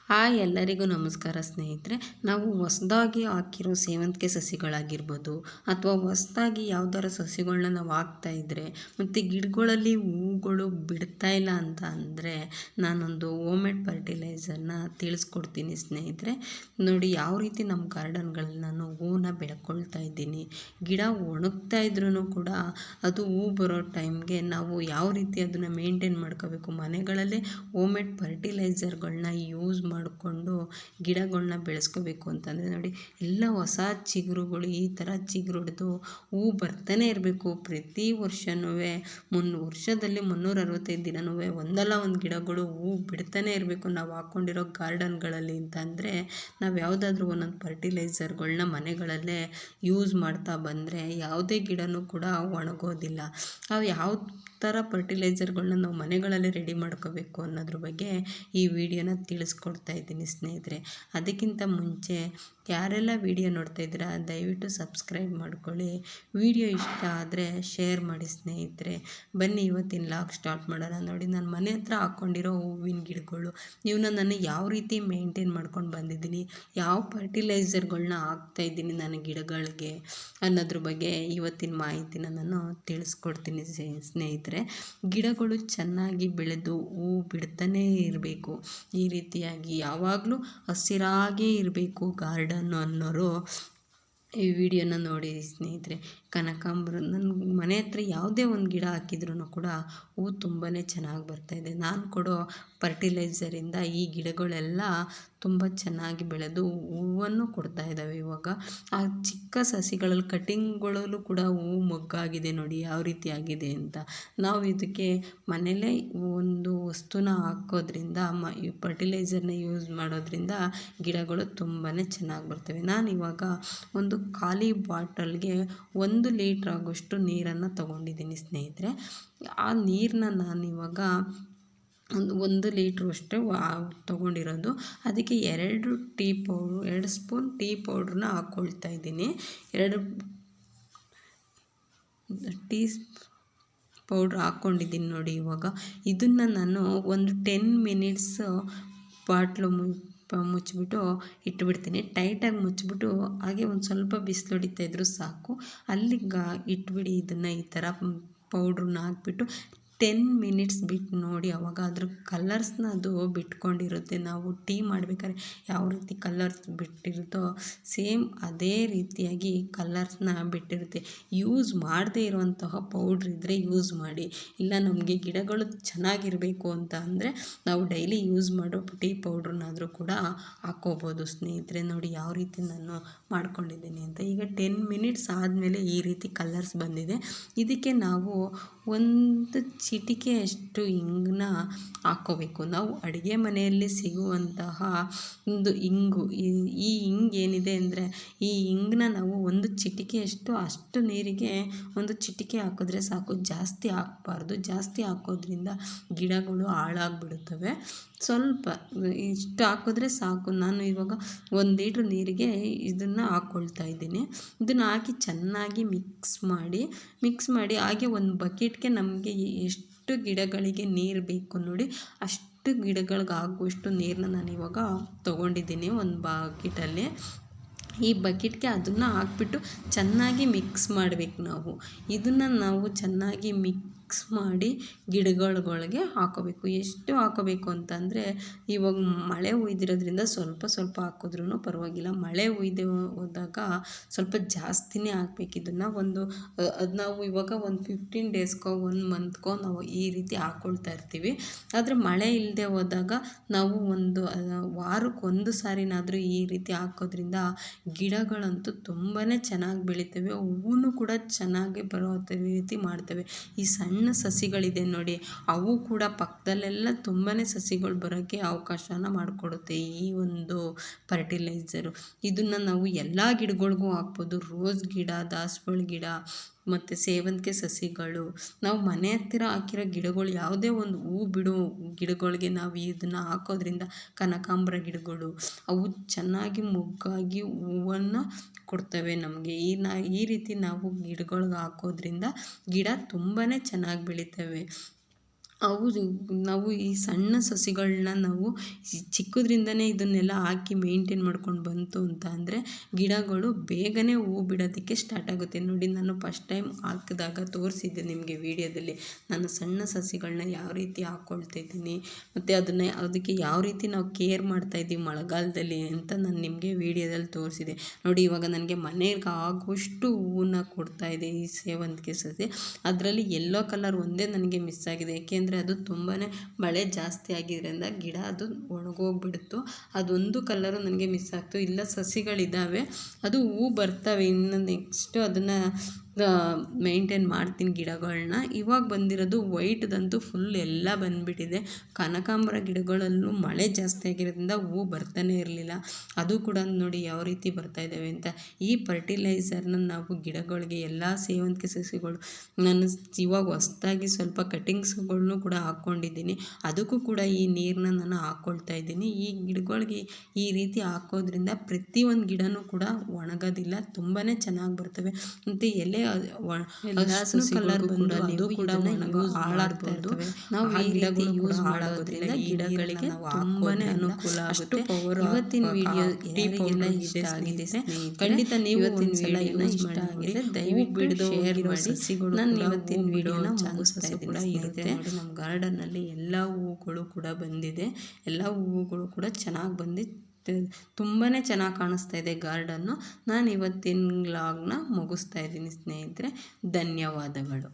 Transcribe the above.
Hi ಎಲ್ಲರಿಗೂ ನಮಸ್ಕಾರ ಸ್ನೇಹಿತರೆ. ನಾವು ಹೊಸದಾಗಿ ಹಾಕಿರೋ ಸೇವಂತಿಗೆ ಸಸಿಗಳಾಗಿರ್ಬೋದು ಅಥವಾ ಹೊಸದಾಗಿ ಯಾವ್ದಾರ ಸಸಿಗಳನ್ನ ನಾವು ಹಾಕ್ತಾ ಇದ್ದರೆ ಮತ್ತು ಗಿಡಗಳಲ್ಲಿ ಹೂಗಳು ಬಿಡ್ತಾ ಇಲ್ಲ ಅಂತ ಅಂದರೆ ನಾನೊಂದು ಹೋಮ್ ಮೇಡ್ ಫರ್ಟಿಲೈಸರ್ನ ತಿಳಿಸ್ಕೊಡ್ತೀನಿ ಸ್ನೇಹಿತರೆ. ನೋಡಿ ಯಾವ ರೀತಿ ನಮ್ಮ ಗಾರ್ಡನ್ಗಳಲ್ಲಿ ನಾನು ಹೂವನ್ನ ಬೆಳ್ಕೊಳ್ತಾ ಇದ್ದೀನಿ. ಗಿಡ ಒಣಗ್ತಾ ಇದ್ರೂ ಕೂಡ ಅದು ಹೂ ಬರೋ ಟೈಮ್ಗೆ ನಾವು ಯಾವ ರೀತಿ ಅದನ್ನು ಮೇಂಟೈನ್ ಮಾಡ್ಕೋಬೇಕು, ಮನೆಗಳಲ್ಲೇ ಹೋಮ್ ಮೇಡ್ ಫರ್ಟಿಲೈಸರ್ಗಳನ್ನ ಯೂಸ್ ಮಾಡಿಕೊಂಡು ಗಿಡಗಳನ್ನ ಬೆಳೆಸ್ಕೋಬೇಕು ಅಂತಂದರೆ ನೋಡಿ, ಎಲ್ಲ ಹೊಸ ಚಿಗುರುಗಳು ಈ ಥರ ಚಿಗುರೊಡೆದು ಹೂ ಬರ್ತಾನೆ ಇರಬೇಕು. ಪ್ರತಿ ವರ್ಷವೂ ವರ್ಷದಲ್ಲಿ 365 ದಿನವೂ ಒಂದಲ್ಲ ಒಂದು ಗಿಡಗಳು ಹೂ ಬಿಡ್ತಾನೆ ಇರಬೇಕು ನಾವು ಹಾಕ್ಕೊಂಡಿರೋ ಗಾರ್ಡನ್ಗಳಲ್ಲಿ ಅಂತಂದರೆ ನಾವು ಯಾವುದಾದ್ರೂ ಒಂದೊಂದು ಫರ್ಟಿಲೈಸರ್ಗಳನ್ನ ಮನೆಗಳಲ್ಲೇ ಯೂಸ್ ಮಾಡ್ತಾ ಬಂದರೆ ಯಾವುದೇ ಗಿಡನೂ ಕೂಡ ಒಣಗೋದಿಲ್ಲ. ಅವು ಯಾವ ಥರ ಫರ್ಟಿಲೈಸರ್ಗಳನ್ನ ನಾವು ಮನೆಗಳಲ್ಲೇ ರೆಡಿ ಮಾಡ್ಕೋಬೇಕು ಅನ್ನೋದ್ರ ಬಗ್ಗೆ ಈ ವಿಡಿಯೋನ ತಿಳಿಸ್ಕೊಡ್ತಾ ಇದ್ದೀನಿ ಸ್ನೇಹಿತರೆ. ಅದಕ್ಕಿಂತ ಮುಂಚೆ ಯಾರೆಲ್ಲ ವಿಡಿಯೋ ನೋಡ್ತಾ ಇದ್ದೀರಾ ದಯವಿಟ್ಟು ಸಬ್ಸ್ಕ್ರೈಬ್ ಮಾಡ್ಕೊಳ್ಳಿ. ವಿಡಿಯೋ ಇಷ್ಟ ಆದರೆ ಶೇರ್ ಮಾಡಿ ಸ್ನೇಹಿತರೆ. ಬನ್ನಿ ಇವತ್ತಿನ ಲಾಗ್ ಸ್ಟಾರ್ಟ್ ಮಾಡೋಣ. ನೋಡಿ, ನಾನು ಮನೆ ಹತ್ರ ಹಾಕ್ಕೊಂಡಿರೋ ಹೂವಿನ ಗಿಡಗಳು ಇವನ್ನ ನಾನು ಯಾವ ರೀತಿ ಮೇಂಟೈನ್ ಮಾಡ್ಕೊಂಡು ಬಂದಿದ್ದೀನಿ, ಯಾವ ಫರ್ಟಿಲೈಸರ್ಗಳನ್ನ ಹಾಕ್ತಾಯಿದ್ದೀನಿ ನಾನು ಗಿಡಗಳಿಗೆ ಅನ್ನೋದ್ರ ಬಗ್ಗೆ ಇವತ್ತಿನ ಮಾಹಿತಿನ ನಾನು ತಿಳಿಸ್ಕೊಡ್ತೀನಿ ಸ್ನೇಹಿತರೆ. ಗಿಡಗಳು ಚೆನ್ನಾಗಿ ಬೆಳೆದು ಹೂ ಬಿಡ್ತಾನೇ ಇರಬೇಕು, ಈ ರೀತಿಯಾಗಿ ಯಾವಾಗಲೂ ಹಸಿರಾಗೇ ಇರಬೇಕು ಗಾರ್ಡನ್ನು ಅನ್ನೋರು ಈ ವಿಡಿಯೋನ ನೋಡಿ ಸ್ನೇಹಿತರೆ. ಕನಕಾಂಬರ ನನ್ನ ಮನೆ ಹತ್ರ ಯಾವುದೇ ಒಂದು ಗಿಡ ಹಾಕಿದ್ರೂ ಕೂಡ ಹೂ ತುಂಬಾ ಚೆನ್ನಾಗಿ ಬರ್ತಾಯಿದೆ. ನಾನು ಕೊಡೋ ಫರ್ಟಿಲೈಸರಿಂದ ಈ ಗಿಡಗಳೆಲ್ಲ ತುಂಬ ಚೆನ್ನಾಗಿ ಬೆಳೆದು ಹೂವನ್ನು ಕೊಡ್ತಾ ಇದ್ದಾವೆ. ಇವಾಗ ಆ ಚಿಕ್ಕ ಸಸಿಗಳಲ್ಲಿ ಕಟಿಂಗ್ಗಳಲ್ಲೂ ಕೂಡ ಹೂವು ಮೊಗ್ಗಾಗಿದೆ. ನೋಡಿ ಯಾವ ರೀತಿ ಆಗಿದೆ ಅಂತ. ನಾವು ಇದಕ್ಕೆ ಮನೇಲೇ ಒಂದು ವಸ್ತುನ ಹಾಕೋದ್ರಿಂದ ಈ ಫರ್ಟಿಲೈಸರ್ನ ಯೂಸ್ ಮಾಡೋದ್ರಿಂದ ಗಿಡಗಳು ತುಂಬಾ ಚೆನ್ನಾಗಿ ಬರ್ತವೆ. ನಾನಿವಾಗ ಒಂದು ಖಾಲಿ ಬಾಟಲ್ಗೆ 1 ಲೀಟ್ರ್ ಆಗೋಷ್ಟು ನೀರನ್ನು ತೊಗೊಂಡಿದ್ದೀನಿ ಸ್ನೇಹಿತರೆ. ಆ ನೀರನ್ನ ನಾನಿವಾಗ ಒಂದು ಲೀಟ್ರು ಅಷ್ಟು ತೊಗೊಂಡಿರೋದು. ಅದಕ್ಕೆ 2 ಸ್ಪೂನ್ ಟೀ ಪೌಡ್ರನ್ನ ಹಾಕ್ಕೊಳ್ತಾ ಇದ್ದೀನಿ. 2 ಟೀ ಪೌಡ್ರ್ ಹಾಕ್ಕೊಂಡಿದ್ದೀನಿ ನೋಡಿ. ಇವಾಗ ಇದನ್ನು ನಾನು ಒಂದು 10 ಮಿನಿಟ್ಸ್ ಬಾಟ್ಲು ಮುಚ್ಚಿಬಿಟ್ಟು ಇಟ್ಬಿಡ್ತೀನಿ. ಟೈಟಾಗಿ ಮುಚ್ಚಿಬಿಟ್ಟು ಹಾಗೆ ಒಂದು ಸ್ವಲ್ಪ ಬಿಸಿಲು ಹೊಡಿತಾ ಇದ್ದರೂ ಸಾಕು, ಅಲ್ಲಿಗೆ ಇಟ್ಬಿಡಿ. ಇದನ್ನು ಈ ಥರ ಪೌಡ್ರನ್ನ ಹಾಕ್ಬಿಟ್ಟು 10 ಮಿನಿಟ್ಸ್ ಬಿಟ್ಟು ನೋಡಿ, ಆವಾಗ ಅದ್ರ ಕಲರ್ಸ್ನ ಅದು ಬಿಟ್ಕೊಂಡಿರುತ್ತೆ. ನಾವು ಟೀ ಮಾಡಬೇಕಾದ್ರೆ ಯಾವ ರೀತಿ ಕಲರ್ಸ್ ಬಿಟ್ಟಿರುತ್ತೋ ಸೇಮ್ ಅದೇ ರೀತಿಯಾಗಿ ಕಲರ್ಸ್ನ ಬಿಟ್ಟಿರುತ್ತೆ. ಯೂಸ್ ಮಾಡದೇ ಇರುವಂತಹ ಪೌಡ್ರ್ ಇದ್ದರೆ ಯೂಸ್ ಮಾಡಿ. ಇಲ್ಲ ನಮಗೆ ಗಿಡಗಳು ಚೆನ್ನಾಗಿರಬೇಕು ಅಂತ ಅಂದರೆ ನಾವು ಡೈಲಿ ಯೂಸ್ ಮಾಡೋ ಟೀ ಪೌಡ್ರನ್ನಾದರೂ ಕೂಡ ಹಾಕ್ಕೋಬೋದು ಸ್ನೇಹಿತರೆ. ನೋಡಿ ಯಾವ ರೀತಿ ನಾನು ಮಾಡ್ಕೊಂಡಿದ್ದೀನಿ ಅಂತ. ಈಗ 10 ಮಿನಿಟ್ಸ್ ಆದಮೇಲೆ ಈ ರೀತಿ ಕಲರ್ಸ್ ಬಂದಿದೆ. ಇದಕ್ಕೆ ನಾವು ಒಂದು ಚಿಟಿಕೆಯಷ್ಟು ಹಿಂಗನ್ನ ಹಾಕ್ಕೋಬೇಕು. ನಾವು ಅಡುಗೆ ಮನೆಯಲ್ಲಿ ಸಿಗುವಂತಹ ಒಂದು ಇಂಗು, ಈ ಹಿಂಗೆ ಏನಿದೆ ಅಂದರೆ ಈ ಹಿಂಗನ್ನ ನಾವು ಒಂದು ಚಿಟಿಕೆಯಷ್ಟು ಅಷ್ಟು ನೀರಿಗೆ ಒಂದು ಚಿಟಿಕೆ ಹಾಕಿದ್ರೆ ಸಾಕು, ಜಾಸ್ತಿ ಹಾಕಬಾರ್ದು. ಜಾಸ್ತಿ ಹಾಕೋದ್ರಿಂದ ಗಿಡಗಳು ಹಾಳಾಗಿಬಿಡುತ್ತವೆ. ಸ್ವಲ್ಪ ಇಷ್ಟು ಹಾಕಿದ್ರೆ ಸಾಕು. ನಾನು ಇವಾಗ 1 ಲೀಟ್ರ್ ನೀರಿಗೆ ಇದನ್ನು ಹಾಕ್ಕೊಳ್ತಾ ಇದ್ದೀನಿ. ಇದನ್ನು ಹಾಕಿ ಚೆನ್ನಾಗಿ ಮಿಕ್ಸ್ ಮಾಡಿ ಹಾಗೆ ಒಂದು ಬಕೆಟ್ಗೆ ನಮಗೆ ಎಷ್ಟು ಗಿಡಗಳಿಗೆ ನೀರು ಬೇಕು ನೋಡಿ ಅಷ್ಟು ಗಿಡಗಳಿಗೆ ಆಗುವಷ್ಟು ನೀರನ್ನ ನಾನು ಇವಾಗ ತೊಗೊಂಡಿದ್ದೀನಿ ಒಂದು ಬಕೆಟಲ್ಲಿ. ಈ ಬಕೆಟ್ಗೆ ಅದನ್ನು ಹಾಕ್ಬಿಟ್ಟು ಚೆನ್ನಾಗಿ ಮಿಕ್ಸ್ ಮಾಡಬೇಕು. ಇದನ್ನು ನಾವು ಚೆನ್ನಾಗಿ ಮಿಕ್ಸ್ ಮಾಡಿ ಗಿಡಗಳಿಗೆ ಹಾಕೋಬೇಕು. ಎಷ್ಟು ಹಾಕೋಬೇಕು ಅಂತಂದರೆ ಇವಾಗ ಮಳೆ ಹುಯ್ದಿರೋದ್ರಿಂದ ಸ್ವಲ್ಪ ಹಾಕಿದ್ರೂ ಪರವಾಗಿಲ್ಲ. ಮಳೆ ಹುಯ್ದೆ ಹೋದಾಗ ಸ್ವಲ್ಪ ಜಾಸ್ತಿನೇ ಹಾಕ್ಬೇಕು. ಇದನ್ನು ಅದು ನಾವು ಇವಾಗ ಒಂದು 15 ಡೇಸ್ಗೋ 1 ಮಂತ್ಗೋ ನಾವು ಈ ರೀತಿ ಹಾಕ್ಕೊಳ್ತಾ ಇರ್ತೀವಿ. ಆದರೆ ಮಳೆ ಇಲ್ಲದೆ ಹೋದಾಗ ನಾವು ಒಂದು ವಾರಕ್ಕೆ 1 ಸಾರಿನಾದರೂ ಈ ರೀತಿ ಹಾಕೋದ್ರಿಂದ ಗಿಡಗಳಂತೂ ತುಂಬಾ ಚೆನ್ನಾಗಿ ಬೆಳಿತವೆ. ಹೂವು ಕೂಡ ಚೆನ್ನಾಗಿ ಬರೋ ರೀತಿ ಮಾಡ್ತವೆ. ಈ ಸಣ್ಣ ಸಸಿಗಳಿದೆ ನೋಡಿ, ಅವು ಕೂಡ ಪಕ್ಕದಲ್ಲೆಲ್ಲ ತುಂಬಾ ಸಸಿಗಳು ಬರೋಕ್ಕೆ ಅವಕಾಶನ ಮಾಡಿಕೊಡುತ್ತೆ ಈ ಒಂದು ಫರ್ಟಿಲೈಸರು. ಇದನ್ನು ನಾವು ಎಲ್ಲ ಗಿಡಗಳಿಗೂ ಹಾಕ್ಬೋದು. ರೋಸ್ ಗಿಡ, ದಾಸವಾಳ ಗಿಡ ಮತ್ತು ಸೇವಂತಿಗೆ ಸಸಿಗಳು, ನಾವು ಮನೆ ಹತ್ತಿರ ಹಾಕಿರೋ ಗಿಡಗಳು ಯಾವುದೇ ಒಂದು ಹೂ ಬಿಡೋ ಗಿಡಗಳಿಗೆ ನಾವು ಇದನ್ನು ಹಾಕೋದ್ರಿಂದ, ಕನಕಾಂಬರ ಗಿಡಗಳು ಅವು ಚೆನ್ನಾಗಿ ಮೊಗ್ಗಾಗಿ ಹೂವನ್ನು ಕೊಡ್ತವೆ ನಮಗೆ. ಈ ರೀತಿ ನಾವು ಗಿಡಗಳಿಗೆ ಹಾಕೋದ್ರಿಂದ ಗಿಡ ತುಂಬಾ ಚೆನ್ನಾಗಿ ಬೆಳಿತವೆ. ಹೌದು. ನಾವು ಈ ಸಣ್ಣ ಸಸಿಗಳನ್ನ ನಾವು ಚಿಕ್ಕದ್ರಿಂದನೇ ಇದನ್ನೆಲ್ಲ ಹಾಕಿ ಮೇಂಟೈನ್ ಮಾಡ್ಕೊಂಡು ಬಂತು ಅಂತ ಅಂದರೆ ಗಿಡಗಳು ಬೇಗನೆ ಹೂವು ಬಿಡೋದಕ್ಕೆ ಸ್ಟಾರ್ಟ್ ಆಗುತ್ತೆ. ನೋಡಿ, ನಾನು ಫಸ್ಟ್ ಟೈಮ್ ಹಾಕಿದಾಗ ತೋರಿಸಿದ್ದೆ ನಿಮಗೆ ವೀಡಿಯೋದಲ್ಲಿ. ನಾನು ಸಣ್ಣ ಸಸಿಗಳನ್ನ ಯಾವ ರೀತಿ ಹಾಕ್ಕೊಳ್ತಿದ್ದೀನಿ ಮತ್ತು ಅದಕ್ಕೆ ಯಾವ ರೀತಿ ನಾವು ಕೇರ್ ಮಾಡ್ತಾಯಿದ್ದೀವಿ ಮಳೆಗಾಲದಲ್ಲಿ ಅಂತ ನಾನು ನಿಮಗೆ ವೀಡಿಯೋದಲ್ಲಿ ತೋರಿಸಿದೆ. ನೋಡಿ, ಇವಾಗ ನನಗೆ ಮನೆಗೆ ಆಗುವಷ್ಟು ಹೂವನ್ನ ಕೊಡ್ತಾಯಿದೆ ಈ ಸೇವಂತಿಗೆ ಸಸಿ. ಅದರಲ್ಲಿ ಯೆಲ್ಲೋ ಕಲರ್ ಒಂದೇ ನನಗೆ ಮಿಸ್ ಆಗಿದೆ. ಏಕೆಂದರೆ ಅದು ತುಂಬಾ ಮಳೆ ಜಾಸ್ತಿ ಆಗಿದ್ದರಿಂದ ಗಿಡ ಅದು ಒಣಗೋಗ್ಬಿಡ್ತು. ಅದೊಂದು ಕಲರು ನನಗೆ ಮಿಸ್ ಆಗ್ತು. ಇಲ್ಲ, ಸಸಿಗಳಿದ್ದಾವೆ, ಅದು ಹೂವು ಬರ್ತವೆ. ಇನ್ನು ನೆಕ್ಸ್ಟು ಅದನ್ನು ಮೇಂಟೈನ್ ಮಾಡ್ತೀನಿ ಗಿಡಗಳನ್ನ. ಇವಾಗ ಬಂದಿರೋದು ವೈಟ್ದಂತೂ ಫುಲ್ ಎಲ್ಲ ಬಂದುಬಿಟ್ಟಿದೆ. ಕನಕಾಂಬರ ಗಿಡಗಳಲ್ಲೂ ಮಳೆ ಜಾಸ್ತಿ ಆಗಿರೋದ್ರಿಂದ ಹೂವು ಬರ್ತಾನೆ ಇರಲಿಲ್ಲ. ಅದು ಕೂಡ ನೋಡಿ ಯಾವ ರೀತಿ ಬರ್ತಾಯಿದ್ದಾವೆ ಅಂತ. ಈ ಫರ್ಟಿಲೈಸರ್ನ ನಾವು ಗಿಡಗಳಿಗೆ ಎಲ್ಲ ಸೇವಂತಿಗೆ ಸಸಿಗಳು ನಾನು ಇವಾಗ ಹೊಸ್ದಾಗಿ ಸ್ವಲ್ಪ ಕಟಿಂಗ್ಸ್ಗಳ್ನೂ ಕೂಡ ಹಾಕ್ಕೊಂಡಿದ್ದೀನಿ. ಅದಕ್ಕೂ ಕೂಡ ಈ ನೀರನ್ನ ನಾನು ಹಾಕ್ಕೊಳ್ತಾ ಇದ್ದೀನಿ. ಈ ಗಿಡಗಳಿಗೆ ಈ ರೀತಿ ಹಾಕೋದ್ರಿಂದ ಪ್ರತಿಯೊಂದು ಗಿಡನೂ ಕೂಡ ಒಣಗೋದಿಲ್ಲ, ತುಂಬಾ ಚೆನ್ನಾಗಿ ಬರ್ತವೆ. ಮತ್ತು ಎಲೆ ಹಸಿರು ಕಲರ್ ಬಂದು ಅದು ಕೂಡ ಹಾಳಾಗ್ತಾ ಇರ್ತವೆ. ನಾವು ಈ ಗಿಡಗಳು ಕೂಡ ಹಾಳಾಗೋದ್ರಿಂದ ಗಿಡಗಳಿಗೆ ತುಂಬಾ ಅನುಕೂಲ ಆಗುತ್ತೆ. ಇವತ್ತಿನ ವಿಡಿಯೋ ಯಾರಿಗೆಲ್ಲ ಇಷ್ಟ ಆಗಿದೆ ಖಂಡಿತ ನೀವು ಒಂದ್ಸಲ ಯೂಸ್ ಮಾಡಿ, ದಯವಿಟ್ಟು ಶೇರ್ ಮಾಡಿ. ನಾನು ಇವತ್ತಿನ ವಿಡಿಯೋನ ಮುಗಿಸ್ತಾ ಇದ್ದೀನಿ. ನಮ್ಮ ಗಾರ್ಡನ್ನಲ್ಲಿ ಎಲ್ಲ ಹೂವುಗಳು ಕೂಡ ಬಂದಿದೆ. ಎಲ್ಲ ಹೂವುಗಳು ಕೂಡ ಚೆನ್ನಾಗಿ ಬಂದಿದ್ದು ತುಂಬಾ ಚೆನ್ನಾಗಿ ಕಾಣಿಸ್ತಾ ಇದೆ ಗಾರ್ಡನ್ನು. ನಾನು ಇವತ್ತಿನ ವ್ಲಾಗ್ನ ಮುಗಿಸ್ತಾ ಇದ್ದೀನಿ ಸ್ನೇಹಿತರೆ. ಧನ್ಯವಾದಗಳು.